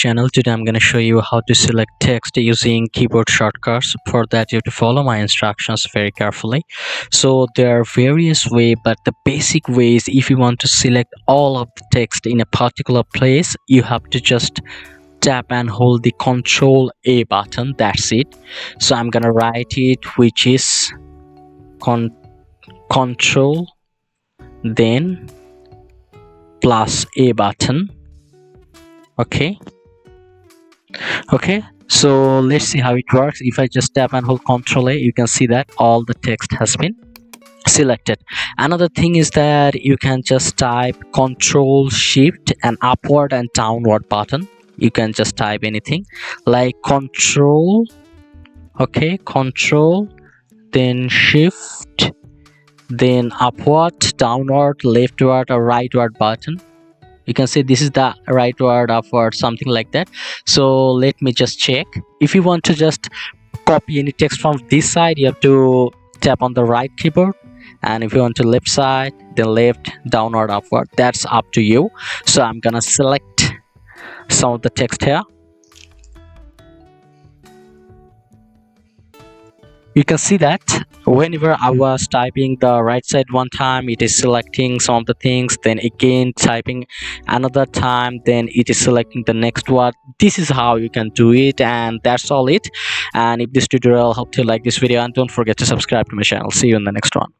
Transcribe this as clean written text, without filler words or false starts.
Channel. Today I'm going to show you how to select text using keyboard shortcuts. For that you have to follow my instructions very carefully. So there are various ways, but the basic way is if you want to select all of the text in a particular place, you have to just tap and hold the Control A button. That's it. So I'm gonna write it, which is Control then plus A button. Okay, so let's see how it works. If I just tap and hold Control A, you can see that all the text has been selected. Another thing is that you can just type Control Shift and upward and downward button. You can just type anything like Control then Shift then upward, downward, leftward or rightward button. You can say this is the rightward, upward, something like that. So let me just check. If you want to just copy any text from this side, you have to tap on the right keyboard, and if you want to left side, then left, downward, upward, that's up to you. So I'm gonna select some of the text here. You can see that whenever I was typing the right side one time, it is selecting some of the things, then again typing another time, then it is selecting the next one. This is how you can do it, and that's all it. And if this tutorial helped you, like this video, and don't forget to subscribe to my channel. See you in the next one.